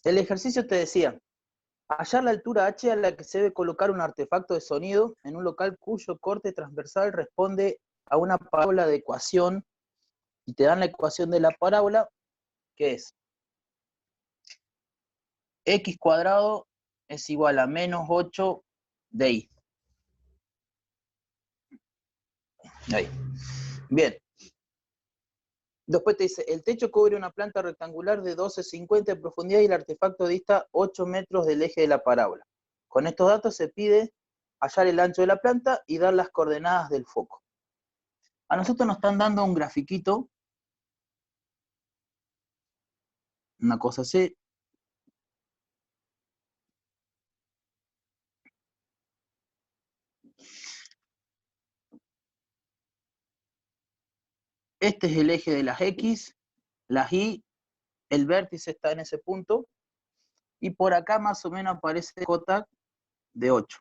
El ejercicio te decía, hallar la altura h a la que se debe colocar un artefacto de sonido en un local cuyo corte transversal responde a una parábola de ecuación, y te dan la ecuación de la parábola, que es x cuadrado es igual a menos 8 de y. Ahí. Bien. Después te dice, el techo cubre una planta rectangular de 12,50 de profundidad y el artefacto dista 8 metros del eje de la parábola. Con estos datos se pide hallar el ancho de la planta y dar las coordenadas del foco. A nosotros nos están dando un grafiquito, una cosa así. Este es el eje de las X, las Y, el vértice está en ese punto, y por acá más o menos aparece J de 8.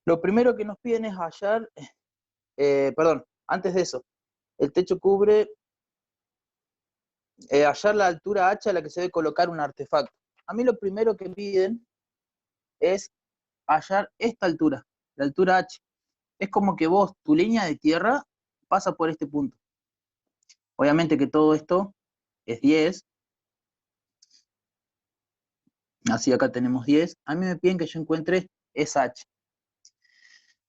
Lo primero que nos piden es hallar, antes de eso, el techo cubre, hallar la altura h a la que se debe colocar un artefacto. A mí lo primero que piden es hallar esta altura, la altura h. Es como que vos, tu línea de tierra, pasa por este punto. Obviamente que todo esto es 10. Así acá tenemos 10. A mí me piden que yo encuentre esa h.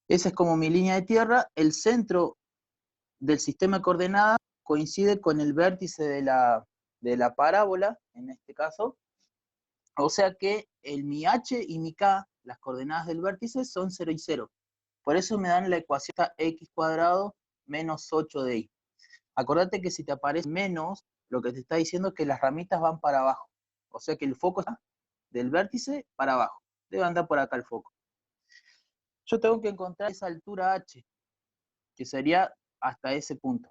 Esa es como mi línea de tierra. El centro del sistema de coordenadas coincide con el vértice de la parábola, en este caso. O sea que mi h y mi k, las coordenadas del vértice, son 0 y 0. Por eso me dan la ecuación x cuadrado menos 8 de y. Acordate que si te aparece menos, lo que te está diciendo es que las ramitas van para abajo. O sea que el foco está del vértice para abajo. Debe andar por acá el foco. Yo tengo que encontrar esa altura h, que sería hasta ese punto.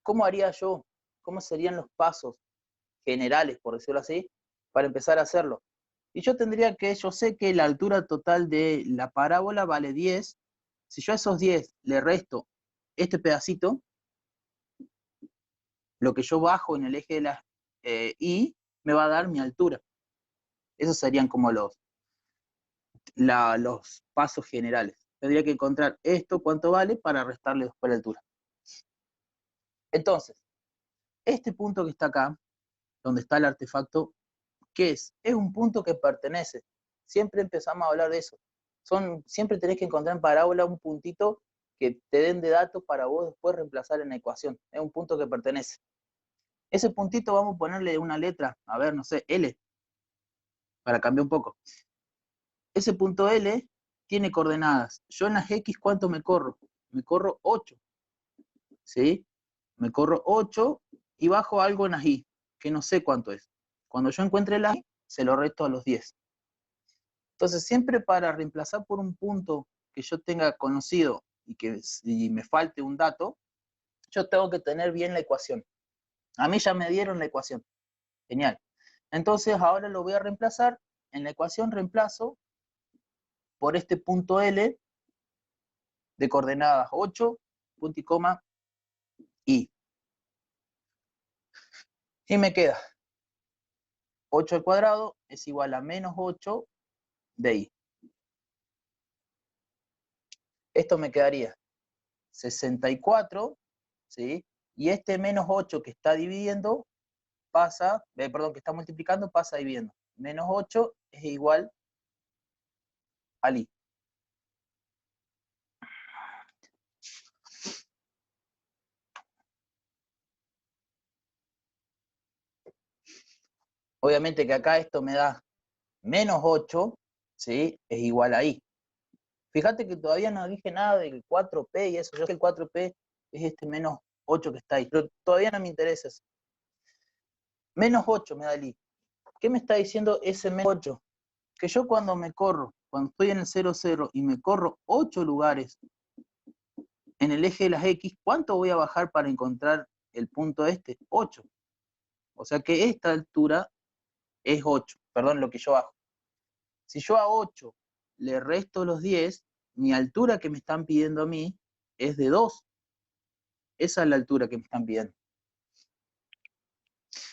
¿Cómo haría yo? ¿Cómo serían los pasos generales, por decirlo así, para empezar a hacerlo? Y yo sé que la altura total de la parábola vale 10. Si yo a esos 10 le resto este pedacito, lo que yo bajo en el eje de la y, me va a dar mi altura. Esos serían como los pasos generales. Tendría que encontrar esto, cuánto vale, para restarle después la altura. Entonces, este punto que está acá, donde está el artefacto, ¿qué es? Es un punto que pertenece. Siempre empezamos a hablar de eso. Siempre tenés que encontrar en parábola un puntito que te den de datos para vos después reemplazar en la ecuación. Es un punto que pertenece. Ese puntito vamos a ponerle una letra, a ver, no sé, L, para cambiar un poco. Ese punto L tiene coordenadas. Yo en las X, ¿cuánto me corro? Me corro 8. ¿Sí? Me corro 8 y bajo algo en las Y, que no sé cuánto es. Cuando yo encuentre la Y, se lo resto a los 10. Entonces, siempre para reemplazar por un punto que yo tenga conocido y que si me falte un dato, yo tengo que tener bien la ecuación. A mí ya me dieron la ecuación. Genial. Entonces, ahora lo voy a reemplazar. En la ecuación reemplazo por este punto L de coordenadas 8, punto y coma, Y. Y me queda 8 al cuadrado es igual a menos 8 de Y. Esto me quedaría 64, ¿sí? Y este menos 8 que está dividiendo que está multiplicando, pasa dividiendo. Menos 8 es igual al Y. Obviamente que acá esto me da menos 8, ¿sí? Es igual a Y. Fíjate que todavía no dije nada del 4P y eso. Yo sé que el 4P es este menos 8 que está ahí, pero todavía no me interesa eso. Menos 8 me da el Y. ¿Qué me está diciendo ese menos 8? Que yo cuando estoy en el 0, 0 y me corro 8 lugares en el eje de las X, ¿cuánto voy a bajar para encontrar el punto este? 8. O sea que esta altura es 8, perdón, lo que yo bajo. Si yo a 8 le resto los 10, mi altura que me están pidiendo a mí es de 2. Esa es la altura que me están pidiendo.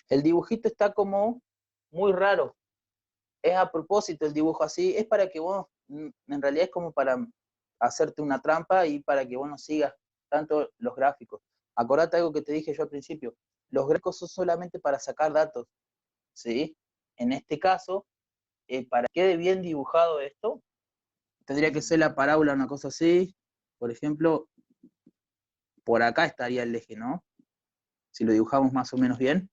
El dibujito está como muy raro. Es a propósito el dibujo así, es para que vos, en realidad es como para hacerte una trampa y para que vos no sigas tanto los gráficos. Acordate algo que te dije yo al principio, los gráficos son solamente para sacar datos, ¿sí? En este caso, para que quede bien dibujado esto, tendría que ser la parábola, una cosa así, por ejemplo, por acá estaría el eje, ¿no? Si lo dibujamos más o menos bien,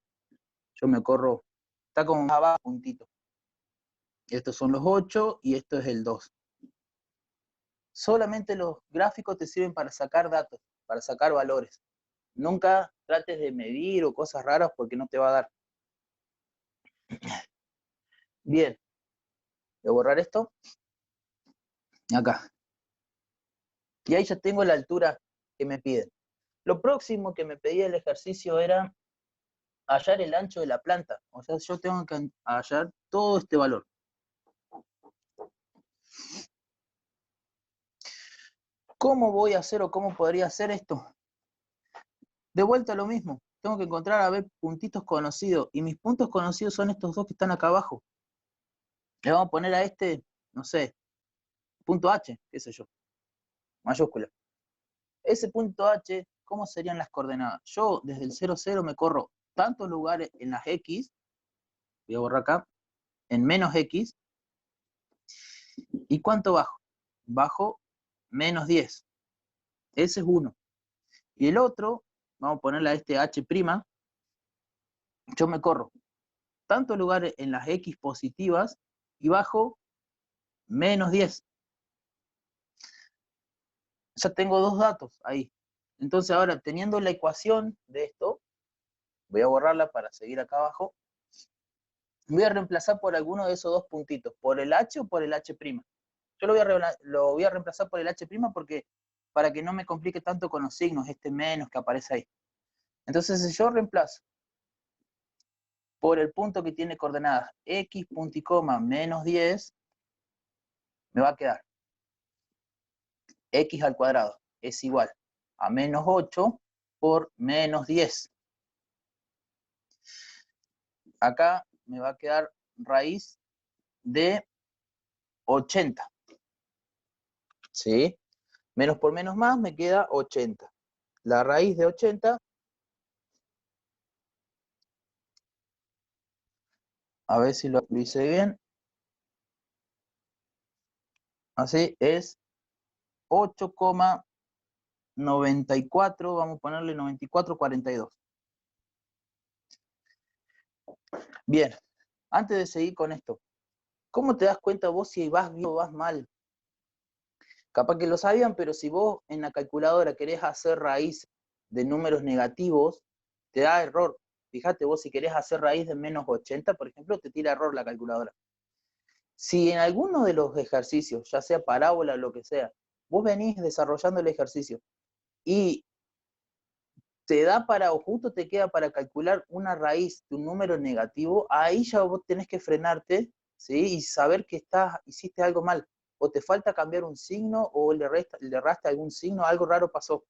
yo me corro, está como más abajo, puntito. Estos son los 8 y esto es el 2. Solamente los gráficos te sirven para sacar datos, para sacar valores. Nunca trates de medir o cosas raras porque no te va a dar. Bien, voy a borrar esto. Acá. Y ahí ya tengo la altura que me piden. Lo próximo que me pedía el ejercicio era hallar el ancho de la planta. O sea, yo tengo que hallar todo este valor. ¿Cómo voy a hacer o cómo podría hacer esto? De vuelta a lo mismo. Tengo que encontrar a ver puntitos conocidos. Y mis puntos conocidos son estos dos que están acá abajo. Le vamos a poner a este, no sé, punto H, qué sé yo, mayúscula. Ese punto H, ¿cómo serían las coordenadas? Yo desde el 0, 0 me corro tantos lugares en las X, voy a borrar acá, en menos X, ¿y cuánto bajo? Bajo menos 10. Ese es uno. Y el otro, vamos a ponerle a este H', yo me corro tantos lugares en las X positivas y bajo menos 10. Ya tengo dos datos ahí. Entonces ahora, teniendo la ecuación de esto, voy a borrarla para seguir acá abajo, voy a reemplazar por alguno de esos dos puntitos, por el H o por el H'. Yo lo voy a reemplazar por el H' porque para que no me complique tanto con los signos, este menos que aparece ahí. Entonces, si yo reemplazo por el punto que tiene coordenadas X, punto y coma, menos 10, me va a quedar X al cuadrado es igual a menos 8 por menos 10. Acá me va a quedar raíz de 80. ¿Sí? Menos por menos más me queda 80. La raíz de 80, a ver si lo hice bien, así es 8,94, vamos a ponerle 94,42. Bien, antes de seguir con esto, ¿cómo te das cuenta vos si vas bien o vas mal? Capaz que lo sabían, pero si vos en la calculadora querés hacer raíz de números negativos, te da error. Fíjate vos, si querés hacer raíz de menos 80, por ejemplo, te tira error la calculadora. Si en alguno de los ejercicios, ya sea parábola o lo que sea, vos venís desarrollando el ejercicio y te da para, o justo te queda para calcular una raíz de un número negativo, ahí ya vos tenés que frenarte, ¿sí? Y saber que hiciste algo mal. O te falta cambiar un signo, o le erraste algún signo, algo raro pasó.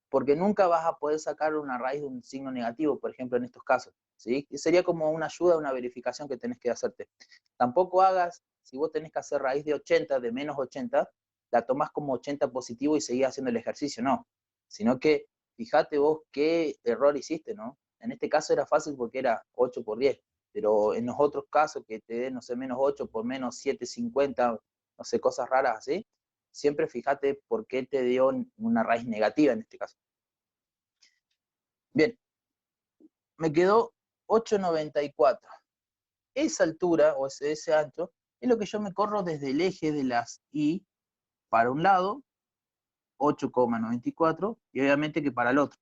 Porque nunca vas a poder sacar una raíz de un signo negativo, por ejemplo, en estos casos, ¿sí? Y sería como una ayuda, una verificación que tenés que hacerte. Tampoco hagas, si vos tenés que hacer raíz de 80, de menos 80, la tomás como 80 positivo y seguís haciendo el ejercicio, no. Sino que fíjate vos qué error hiciste, ¿no? En este caso era fácil porque era 8 por 10, pero en los otros casos que te den, no sé, menos 8 por menos 7,50, no sé, cosas raras así, siempre fíjate por qué te dio una raíz negativa en este caso. Bien, me quedó 8,94. Esa altura, o ese ancho, es lo que yo me corro desde el eje de las Y para un lado, 8,94, y obviamente que para el otro.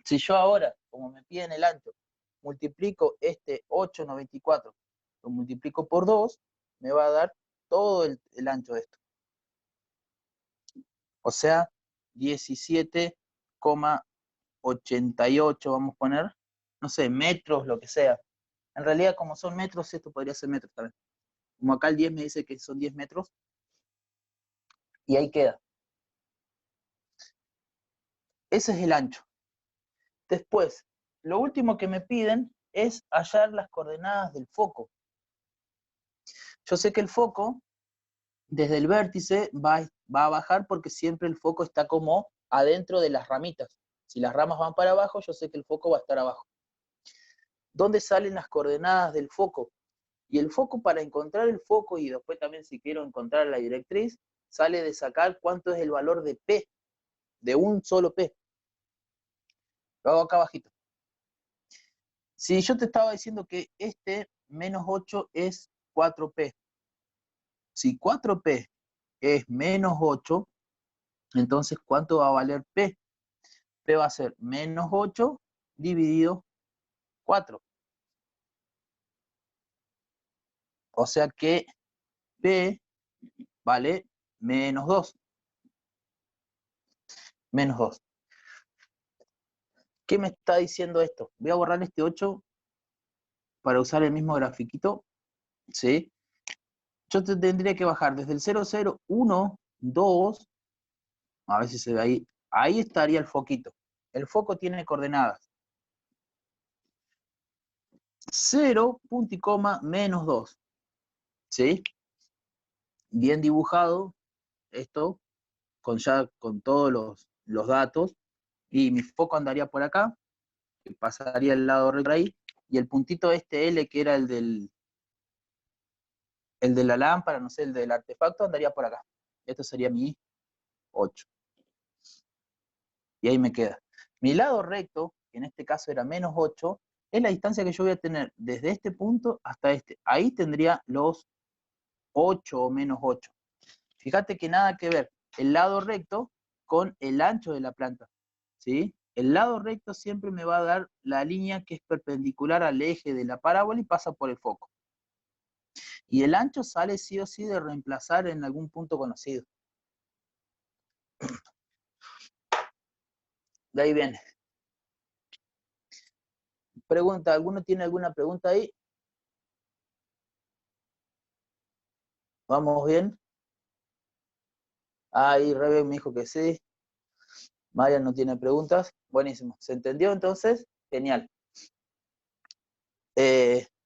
Si yo ahora, como me piden el ancho, multiplico este 8,94, lo multiplico por 2, me va a dar todo el ancho de esto. O sea, 17,88, vamos a poner, no sé, metros, lo que sea. En realidad, como son metros, esto podría ser metros también. Como acá el 10 me dice que son 10 metros, y ahí queda. Ese es el ancho. Después, lo último que me piden es hallar las coordenadas del foco. Yo sé que el foco, desde el vértice, va a bajar porque siempre el foco está como adentro de las ramitas. Si las ramas van para abajo, yo sé que el foco va a estar abajo. ¿Dónde salen las coordenadas del foco? Y el foco, para encontrar el foco, y después también si quiero encontrar la directriz, sale de sacar cuánto es el valor de P, de un solo P. Lo hago acá abajito. Si yo te estaba diciendo que este menos 8 es 4P. Si 4P es menos 8, entonces ¿cuánto va a valer P? P va a ser menos 8 dividido 4. O sea que P vale menos 2. Menos 2. ¿Qué me está diciendo esto? Voy a borrar este 8 para usar el mismo grafiquito. ¿Sí? Yo te tendría que bajar desde el 0, 0, 1, 2. A ver si se ve ahí. Ahí estaría el foquito. El foco tiene coordenadas 0, punto y coma, menos 2. ¿Sí? Bien dibujado esto, ya con todos los datos. Y mi foco andaría por acá, que pasaría el lado recto ahí, y el puntito este L, que era el de la lámpara, no sé, el del artefacto, andaría por acá. Esto sería mi 8. Y ahí me queda. Mi lado recto, que en este caso era menos 8, es la distancia que yo voy a tener desde este punto hasta este. Ahí tendría los 8 o menos 8. Fíjate que nada que ver el lado recto con el ancho de la planta, ¿sí? El lado recto siempre me va a dar la línea que es perpendicular al eje de la parábola y pasa por el foco. Y el ancho sale sí o sí de reemplazar en algún punto conocido. De ahí viene. Pregunta, ¿alguno tiene alguna pregunta ahí? ¿Vamos bien? Ahí Rebe me dijo que sí. Marian no tiene preguntas. Buenísimo. ¿Se entendió entonces? Genial.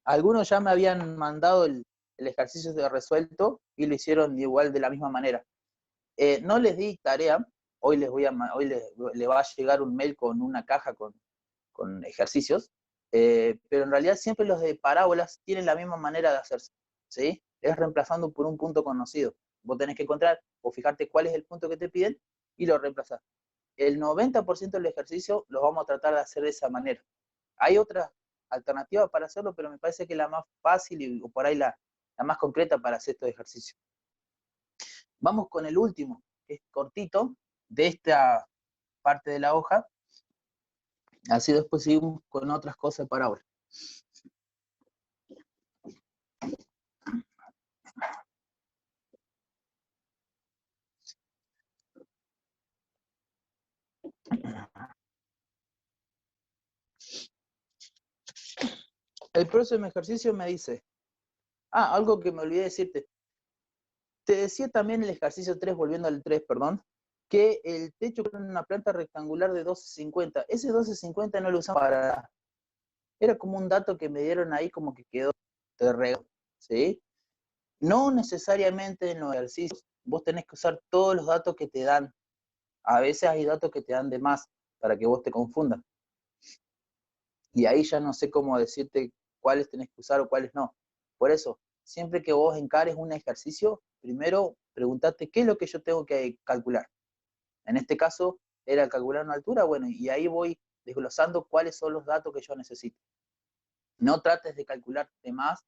Algunos ya me habían mandado el ejercicio de resuelto y lo hicieron igual de la misma manera. No les di tarea. Hoy les va a llegar un mail con una caja con ejercicios. Pero en realidad siempre los de parábolas tienen la misma manera de hacerse. ¿Sí? Es reemplazando por un punto conocido. Vos tenés que encontrar o fijarte cuál es el punto que te piden y lo reemplazás. El 90% del ejercicio los vamos a tratar de hacer de esa manera. Hay otras alternativas para hacerlo, pero me parece que es la más fácil o por ahí la más concreta para hacer estos ejercicios. Vamos con el último, que es cortito, de esta parte de la hoja. Así después seguimos con otras cosas para ahora. El próximo ejercicio me dice, algo que me olvidé decirte. Te decía también el ejercicio 3, volviendo al 3, perdón, que el techo era una planta rectangular de 12,50. Ese 12,50 no lo usamos para... Era como un dato que me dieron ahí como que quedó de regalo, ¿sí? No necesariamente en los ejercicios vos tenés que usar todos los datos que te dan. A veces hay datos que te dan de más para que vos te confundas. Y ahí ya no sé cómo decirte cuáles tenés que usar o cuáles no. Por eso, siempre que vos encares un ejercicio, primero preguntate qué es lo que yo tengo que calcular. En este caso era calcular una altura, bueno, y ahí voy desglosando cuáles son los datos que yo necesito. No trates de calcular de más.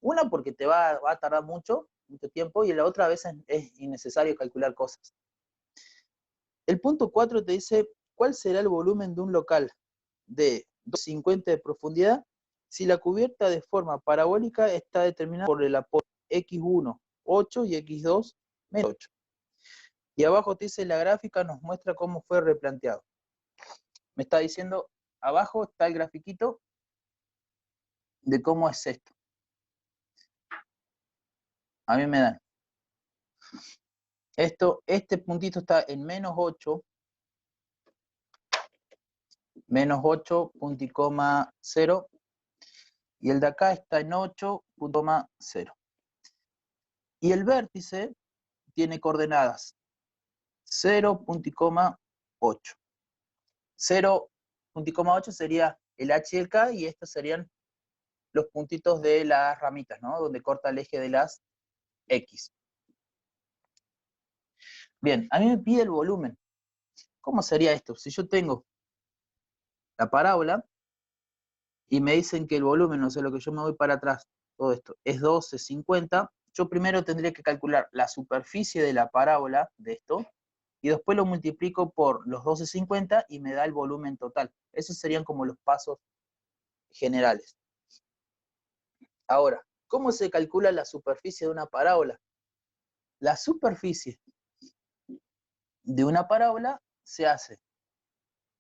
Una, porque te va a tardar mucho tiempo, y la otra a veces es innecesario calcular cosas. El punto 4 te dice, ¿cuál será el volumen de un local de 2,50 de profundidad si la cubierta de forma parabólica está determinada por el apoyo x1, 8 y x2, menos 8? Y abajo te dice, la gráfica nos muestra cómo fue replanteado. Me está diciendo, abajo está el grafiquito de cómo es esto. A mí me dan. Este puntito está en menos 8, menos 8,0, y el de acá está en 8,0. Y el vértice tiene coordenadas 0,8. 0,8 sería el H y el K, y estos serían los puntitos de las ramitas, ¿no? Donde corta el eje de las X. Bien, a mí me pide el volumen. ¿Cómo sería esto? Si yo tengo la parábola y me dicen que el volumen, o sea, lo que yo me voy para atrás, todo esto, es 12,50, yo primero tendría que calcular la superficie de la parábola de esto, y después lo multiplico por los 12,50 y me da el volumen total. Esos serían como los pasos generales. Ahora, ¿cómo se calcula la superficie de una parábola? La superficie de una parábola se hace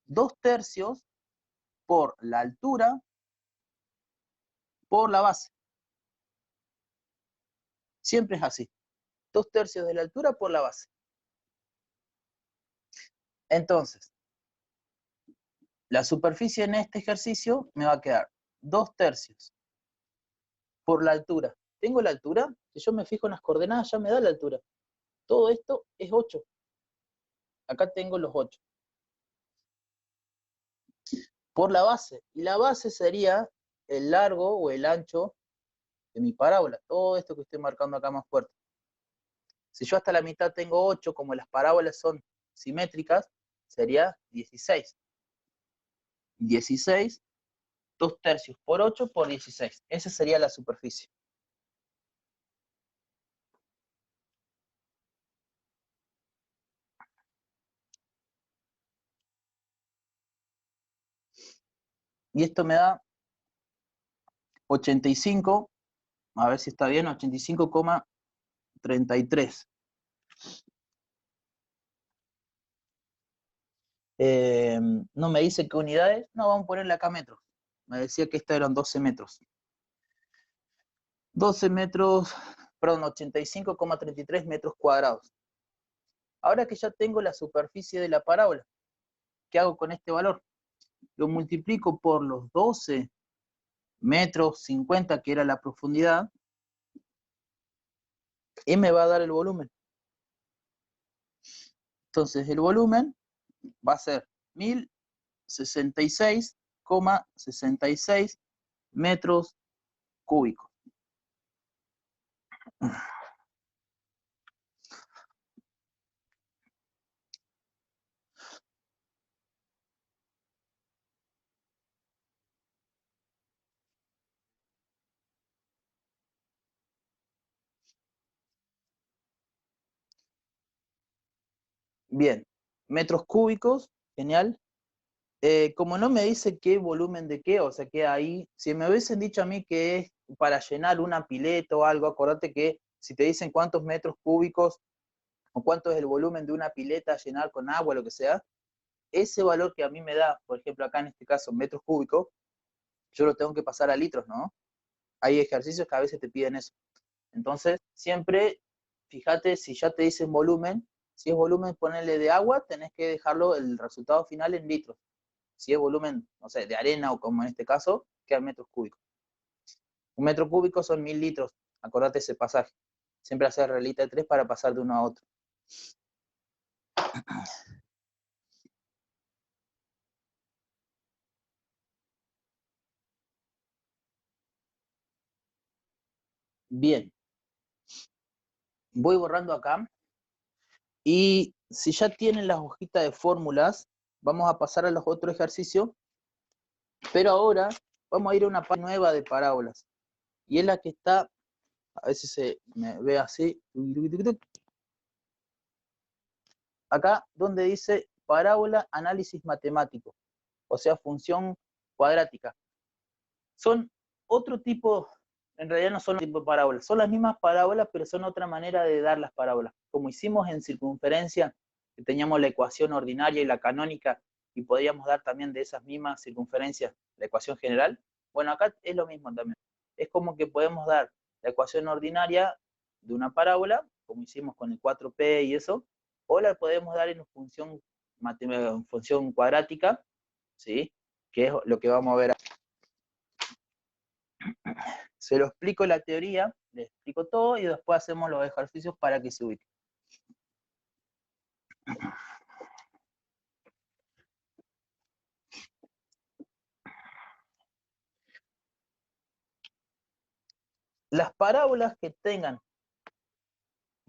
2/3 por la altura por la base. Siempre es así. 2/3 de la altura por la base. Entonces, la superficie en este ejercicio me va a quedar 2/3 por la altura. ¿Tengo la altura? Si yo me fijo en las coordenadas, ya me da la altura. Todo esto es 8. Acá tengo los 8. Por la base. Y la base sería el largo o el ancho de mi parábola. Todo esto que estoy marcando acá más fuerte. Si yo hasta la mitad tengo 8, como las parábolas son simétricas, sería 16. 16, 2/3 por 8 por 16. Esa sería la superficie. Y esto me da 85, a ver si está bien, 85,33. No me dice qué unidades, no, vamos a ponerle acá metros. Me decía que estos eran 12 metros. 12 metros, perdón, 85,33 metros cuadrados. Ahora que ya tengo la superficie de la parábola, ¿qué hago con este valor? Lo multiplico por los 12 metros 50, que era la profundidad, y me va a dar el volumen. Entonces el volumen va a ser 1066,66 metros cúbicos. Bien, metros cúbicos, genial. Como no me dice qué volumen de qué, o sea que ahí, si me hubiesen dicho a mí que es para llenar una pileta o algo, acordate que si te dicen cuántos metros cúbicos o cuánto es el volumen de una pileta a llenar con agua, lo que sea, ese valor que a mí me da, por ejemplo acá en este caso metros cúbicos, yo lo tengo que pasar a litros, ¿no? Hay ejercicios que a veces te piden eso. Entonces, siempre, fíjate, si ya te dicen volumen, si es volumen, ponerle de agua, tenés que dejarlo, el resultado final, en litros. Si es volumen, no sé, de arena o como en este caso, quedan metros cúbicos. Un metro cúbico son 1000 litros. Acordate ese pasaje. Siempre hacer reglita de 3 para pasar de uno a otro. Bien. Voy borrando acá. Y si ya tienen las hojitas de fórmulas, vamos a pasar a los otros ejercicios. Pero ahora vamos a ir a una página nueva de parábolas. Y es la que está, a ver si se me ve así. Acá donde dice parábola análisis matemático. O sea, función cuadrática. Son otro tipo, en realidad no son otro tipo de parábolas, son las mismas parábolas, pero son otra manera de dar las parábolas. Como hicimos en circunferencia, que teníamos la ecuación ordinaria y la canónica, y podíamos dar también de esas mismas circunferencias la ecuación general. Bueno, acá es lo mismo también. Es como que podemos dar la ecuación ordinaria de una parábola, como hicimos con el 4p y eso, o la podemos dar en función cuadrática, ¿sí? que es lo que vamos a ver. Se lo explico la teoría, le explico todo y después hacemos los ejercicios para que se ubique. Las parábolas que tengan,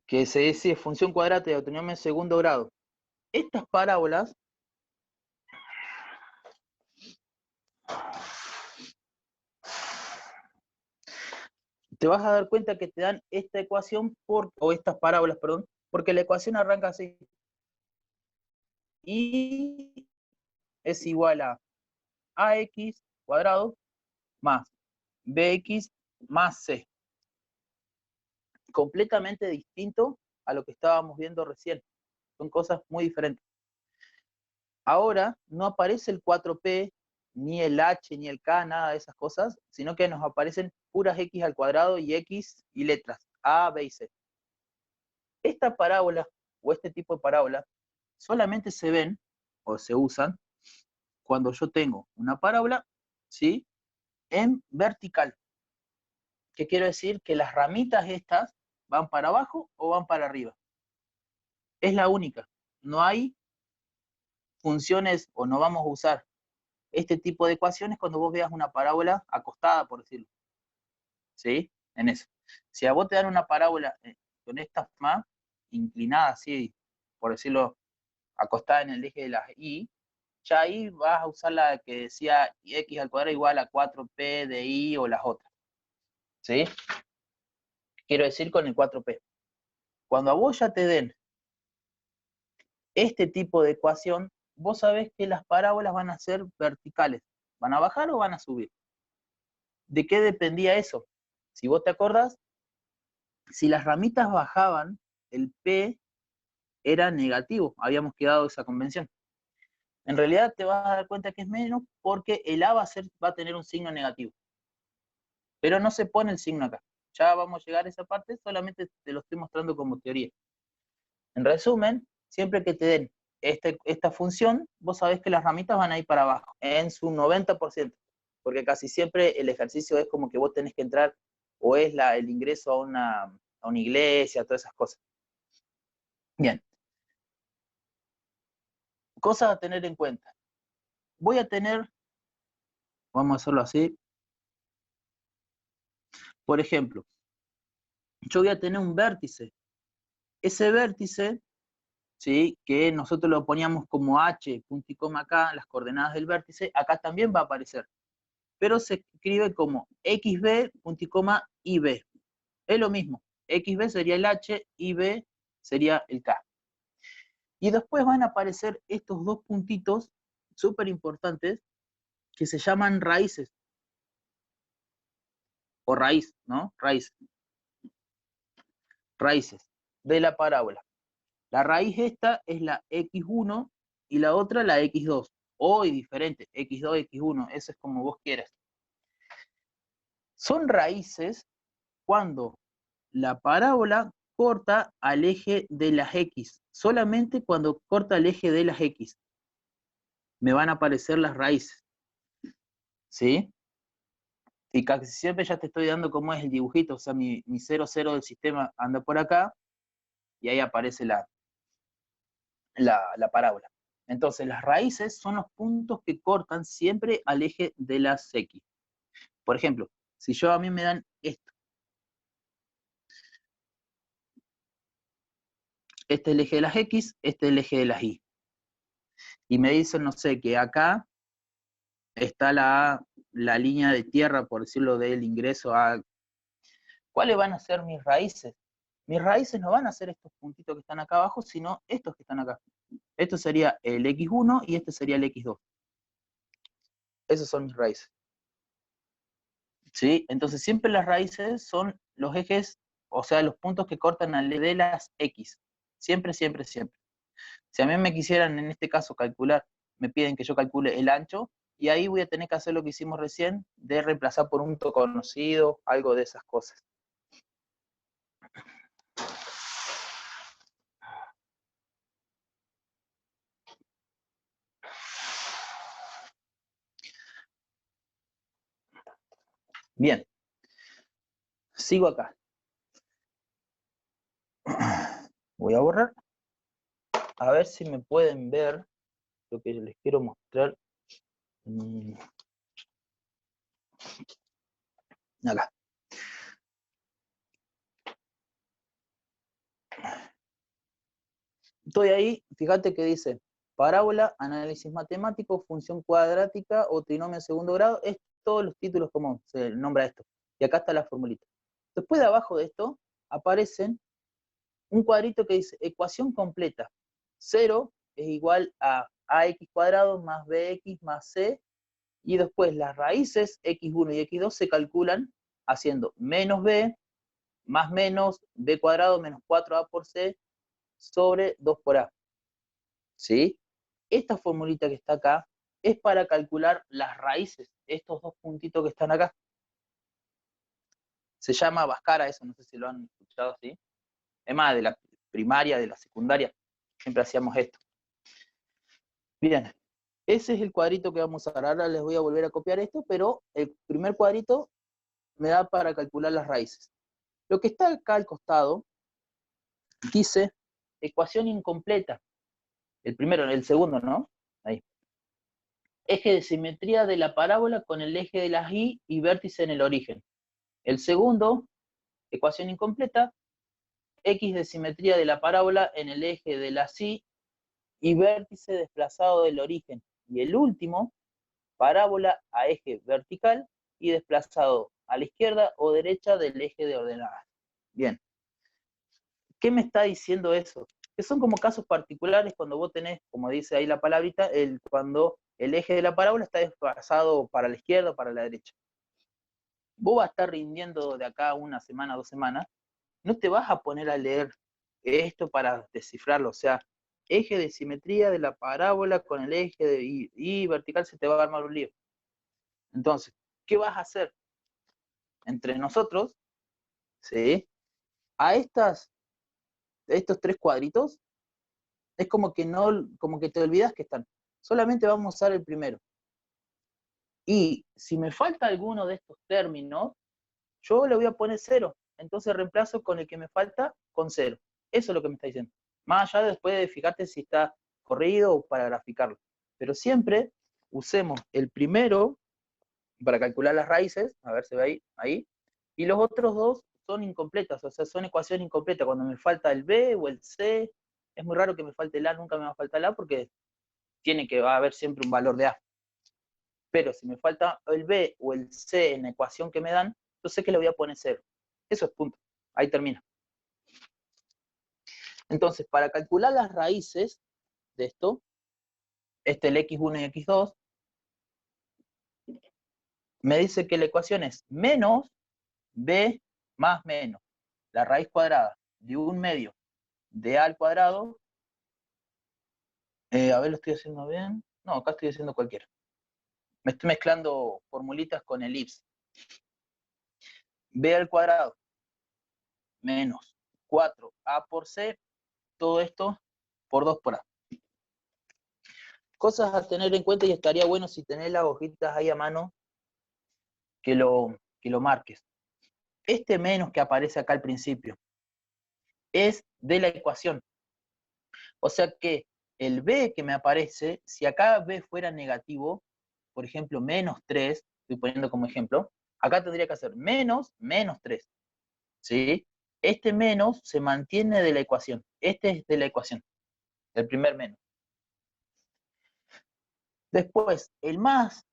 que se dice función cuadrata de autonomía en segundo grado, estas parábolas te vas a dar cuenta que te dan esta ecuación, o estas parábolas, perdón, porque la ecuación arranca así. Y es igual a ax cuadrado más bx más c. Completamente distinto a lo que estábamos viendo recién. Son cosas muy diferentes. Ahora no aparece el 4p, ni el h, ni el k, nada de esas cosas, sino que nos aparecen puras x al cuadrado y x y letras, a, b y c. Esta parábola, o este tipo de parábola, solamente se ven, o se usan, cuando yo tengo una parábola, ¿sí?, en vertical. ¿Qué quiero decir? Que las ramitas estas van para abajo o van para arriba. Es la única. No hay funciones, o no vamos a usar este tipo de ecuaciones cuando vos veas una parábola acostada, por decirlo. ¿Sí? En eso. Si a vos te dan una parábola con esta forma, inclinada así, por decirlo, acostada en el eje de las y, ya ahí vas a usar la que decía x al cuadrado igual a 4p de y o las otras. ¿Sí? Quiero decir con el 4p. Cuando a vos ya te den este tipo de ecuación, vos sabés que las parábolas van a ser verticales. ¿Van a bajar o van a subir? ¿De qué dependía eso? Si vos te acordás, si las ramitas bajaban, el p era negativo. Habíamos quedado esa convención. En realidad te vas a dar cuenta que es menos porque el a va a tener un signo negativo. Pero no se pone el signo acá. Ya vamos a llegar a esa parte, solamente te lo estoy mostrando como teoría. En resumen, siempre que te den esta función, vos sabés que las ramitas van a ir para abajo, en su 90%, porque casi siempre el ejercicio es como que vos tenés que entrar, o es el ingreso a una iglesia, todas esas cosas. Bien. Cosas a tener en cuenta. Voy a tener, vamos a hacerlo así, por ejemplo, yo voy a tener un vértice. Ese vértice, ¿sí?, que nosotros lo poníamos como h, punto y coma acá, las coordenadas del vértice, acá también va a aparecer. Pero se escribe como xb, punto y coma, ib. Es lo mismo. xb sería el h, ib sería el k. Y después van a aparecer estos dos puntitos súper importantes que se llaman raíces. O raíz, ¿no? Raíces de la parábola. La raíz esta es la x1 y la otra la x2. O diferente, x2, x1, eso es como vos quieras. Son raíces cuando la parábola corta al eje de las x. Solamente cuando corta el eje de las x me van a aparecer las raíces. ¿Sí? Y casi siempre ya te estoy dando cómo es el dibujito. O sea, mi 0, 0 del sistema anda por acá y ahí aparece la parábola. Entonces, las raíces son los puntos que cortan siempre al eje de las x. Por ejemplo, si a mí me dan esto, este es el eje de las x, este es el eje de las y. Y me dicen, no sé, que acá está la línea de tierra, por decirlo, del ingreso a... ¿Cuáles van a ser mis raíces? Mis raíces no van a ser estos puntitos que están acá abajo, sino estos que están acá. Esto sería el x1 y este sería el x2. Esos son mis raíces. ¿Sí? Entonces siempre las raíces son los ejes, o sea, los puntos que cortan al de las x. Siempre, siempre, siempre. Si a mí me quisieran, en este caso, calcular, me piden que yo calcule el ancho, y ahí voy a tener que hacer lo que hicimos recién, de reemplazar por un punto conocido, algo de esas cosas. Bien, sigo acá. Voy a borrar. A ver si me pueden ver lo que les quiero mostrar. Acá. Estoy ahí, fíjate que dice parábola, análisis matemático, función cuadrática o trinomio de segundo grado. Es todos los títulos como se nombra esto. Y acá está la formulita. Después de abajo de esto aparecen un cuadrito que dice ecuación completa. 0 es igual a ax cuadrado más bx más c. Y después las raíces x1 y x2 se calculan haciendo menos b más menos b cuadrado menos 4a por c sobre 2 por a. ¿Sí? Esta formulita que está acá es para calcular las raíces, estos dos puntitos que están acá. Se llama Bhaskara eso, no sé si lo han escuchado así. Es más, de la primaria, de la secundaria, siempre hacíamos esto. Bien, ese es el cuadrito que vamos a usar. Ahora les voy a volver a copiar esto, pero el primer cuadrito me da para calcular las raíces. Lo que está acá al costado dice ecuación incompleta. El primero, el segundo, ¿no? Ahí. Eje de simetría de la parábola con el eje de las y vértice en el origen. El segundo, ecuación incompleta, x de simetría de la parábola en el eje de las y vértice desplazado del origen. Y el último, parábola a eje vertical y desplazado a la izquierda o derecha del eje de ordenadas. Bien. ¿Qué me está diciendo eso? Que son como casos particulares cuando vos tenés, como dice ahí la palabrita, cuando el eje de la parábola está desplazado para la izquierda o para la derecha. Vos vas a estar rindiendo de acá una semana, 2 semanas, no te vas a poner a leer esto para descifrarlo, o sea, eje de simetría de la parábola con el eje de y vertical, se te va a armar un lío. Entonces, ¿qué vas a hacer? Entre nosotros, ¿sí? A estos 3 cuadritos, es como que te olvidas que están. Solamente vamos a usar el primero. Y si me falta alguno de estos términos, yo le voy a poner 0. Entonces reemplazo con el que me falta con 0. Eso es lo que me está diciendo. Más allá después de fijarte si está corrido o para graficarlo. Pero siempre usemos el primero para calcular las raíces. A ver, se ve ahí. Y los otros dos son incompletas, o sea, son ecuaciones incompletas. Cuando me falta el B o el C, es muy raro que me falte el A, nunca me va a faltar el A porque va a haber siempre un valor de A. Pero si me falta el B o el C en la ecuación que me dan, yo sé que le voy a poner 0. Eso es punto. Ahí termina. Entonces, para calcular las raíces de esto, el x1 y x2, me dice que la ecuación es menos b más menos la raíz cuadrada de 1/2 de a al cuadrado. A ver, lo estoy haciendo bien. No, acá estoy haciendo cualquiera. Me estoy mezclando formulitas con elipse. B al cuadrado menos 4a por c, todo esto por 2 por a. Cosas a tener en cuenta, y estaría bueno si tenés las hojitas ahí a mano que lo marques. Este menos que aparece acá al principio es de la ecuación. O sea que el b que me aparece, si acá b fuera negativo, por ejemplo, menos 3, estoy poniendo como ejemplo, acá tendría que hacer menos 3. ¿Sí? Este menos se mantiene de la ecuación. Este es de la ecuación, el primer menos. Después, el más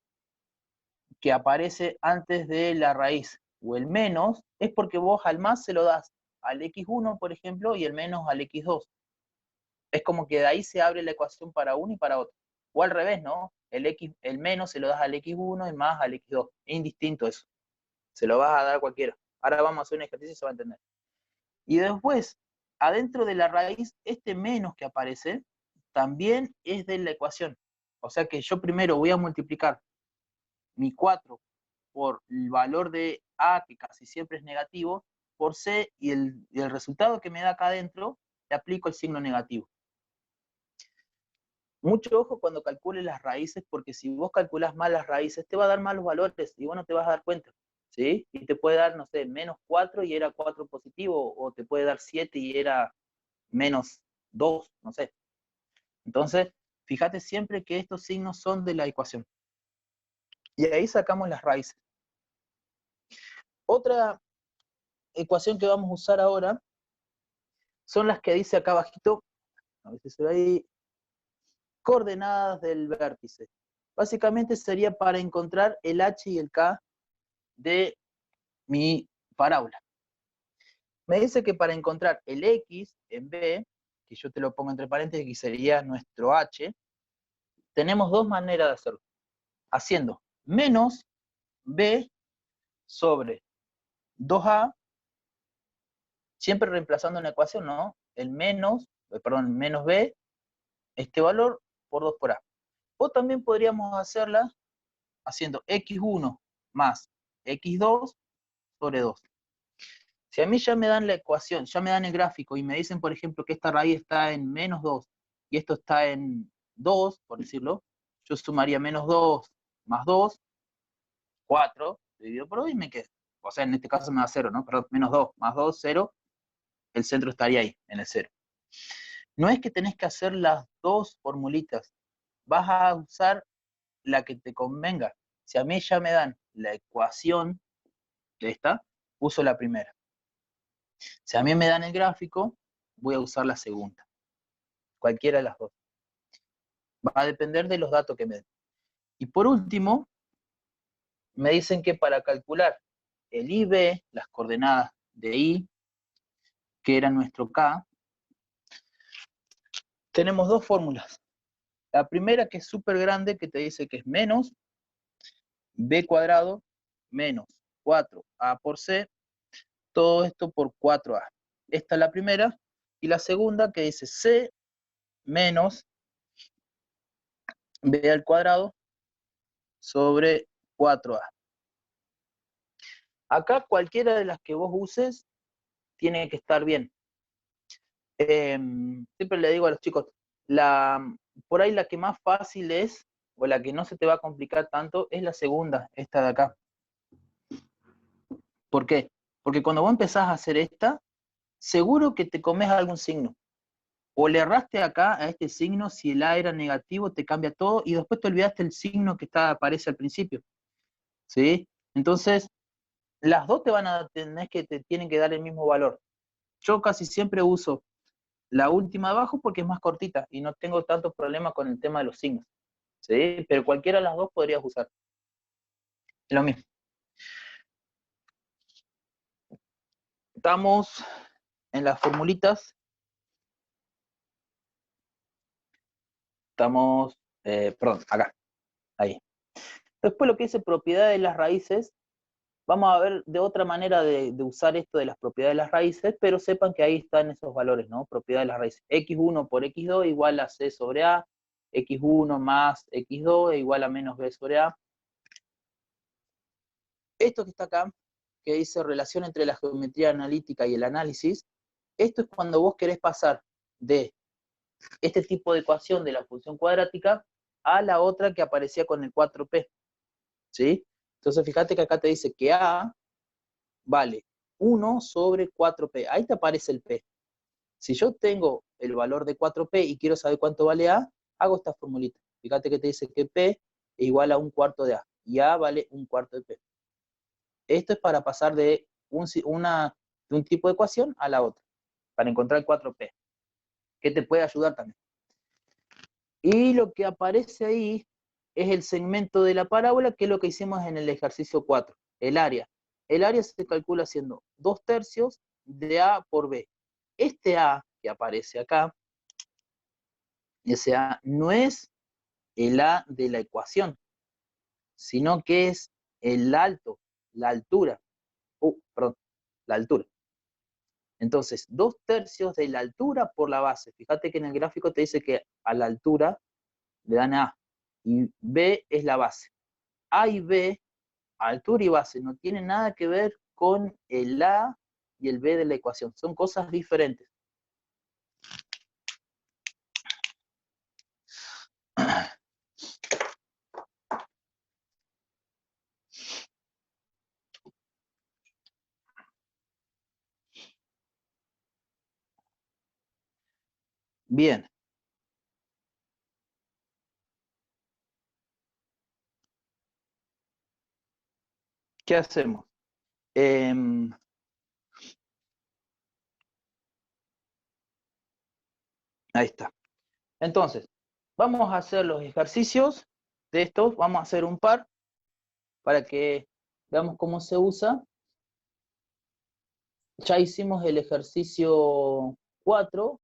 que aparece antes de la raíz o el menos es porque vos al más se lo das al x1, por ejemplo, y el menos al x2. Es como que de ahí se abre la ecuación para uno y para otro. O al revés, ¿no? El menos se lo das al x1 y más al x2. Es indistinto eso. Se lo vas a dar a cualquiera. Ahora vamos a hacer un ejercicio y se va a entender. Y después, adentro de la raíz, este menos que aparece también es de la ecuación. O sea que yo primero voy a multiplicar mi 4 por el valor de a, que casi siempre es negativo, por c, y el resultado que me da acá adentro, le aplico el signo negativo. Mucho ojo cuando calcules las raíces, porque si vos calculás mal las raíces, te va a dar malos valores y vos no te vas a dar cuenta. ¿sí? Y te puede dar, no sé, menos 4 y era 4 positivo, o te puede dar 7 y era menos 2, no sé. Entonces, fíjate siempre que estos signos son de la ecuación. Y ahí sacamos las raíces. Otra ecuación que vamos a usar ahora son las que dice acá abajito, a ver si se ve ahí, coordenadas del vértice. Básicamente sería para encontrar el h y el k de mi parábola. Me dice que para encontrar el x en b, que yo te lo pongo entre paréntesis, que sería nuestro h, tenemos dos maneras de hacerlo. Haciendo menos b sobre 2a, siempre reemplazando una ecuación, ¿no? El menos b, este valor por 2 por a. O también podríamos hacerla haciendo x1 más x2 sobre 2. Si a mí ya me dan la ecuación, ya me dan el gráfico y me dicen, por ejemplo, que esta raíz está en menos 2 y esto está en 2, por decirlo, yo sumaría menos 2 más 2, 4, dividido por 2 y me queda. O sea, en este caso me da 0, ¿no? Perdón, menos 2 más 2, 0, el centro estaría ahí, en el 0. No es que tenés que hacer las dos formulitas, vas a usar la que te convenga. Si a mí ya me dan la ecuación de esta, uso la primera. Si a mí me dan el gráfico, voy a usar la segunda. Cualquiera de las dos. Va a depender de los datos que me den. Y por último, me dicen que para calcular el IB, las coordenadas de I, que era nuestro K, tenemos dos fórmulas. La primera, que es súper grande, que te dice que es menos B cuadrado menos 4A por C, todo esto por 4A. Esta es la primera. Y la segunda, que dice C menos B al cuadrado sobre 4A. Acá cualquiera de las que vos uses tiene que estar bien. Siempre le digo a los chicos, por ahí la que más fácil es, o la que no se te va a complicar tanto, es la segunda, esta de acá. ¿Por qué? Porque cuando vos empezás a hacer esta, seguro que te comes algún signo. O le erraste acá a este signo, si el A era negativo, te cambia todo, y después te olvidaste el signo que aparece al principio. ¿Sí? Entonces, las dos te van a tener que te tienen que dar el mismo valor. Yo casi siempre uso la última de abajo porque es más cortita y no tengo tanto problema con el tema de los signos. ¿Sí? Pero cualquiera de las dos podrías usar. Es lo mismo. Estamos en las formulitas. Estamos, perdón, acá. Ahí. Después lo que dice propiedad de las raíces, vamos a ver de otra manera de usar esto de las propiedades de las raíces, pero sepan que ahí están esos valores, ¿no? Propiedad de las raíces. X1 por X2 igual a C sobre A, X1 más X2 igual a menos B sobre A. Esto que está acá, que dice relación entre la geometría analítica y el análisis, esto es cuando vos querés pasar de este tipo de ecuación de la función cuadrática a la otra que aparecía con el 4P, ¿sí? Entonces fíjate que acá te dice que A vale 1 sobre 4P. Ahí te aparece el P. Si yo tengo el valor de 4P y quiero saber cuánto vale A, hago esta formulita. Fíjate que te dice que P es igual a un cuarto de A. Y A vale un cuarto de P. Esto es para pasar de un tipo de ecuación a la otra, para encontrar el 4P, que te puede ayudar también. Y lo que aparece ahí es el segmento de la parábola, que es lo que hicimos en el ejercicio 4, el área. El área se calcula haciendo 2/3 de A por B. Este A que aparece acá, ese A no es el A de la ecuación, sino que es el alto, la altura. Perdón, la altura. Entonces, 2/3 de la altura por la base. Fíjate que en el gráfico te dice que a la altura le dan A y B es la base. A y B, altura y base, no tienen nada que ver con el A y el B de la ecuación. Son cosas diferentes. Bien. ¿Qué hacemos? Ahí está. Entonces, vamos a hacer los ejercicios de estos. Vamos a hacer un par para que veamos cómo se usa. Ya hicimos el ejercicio 4.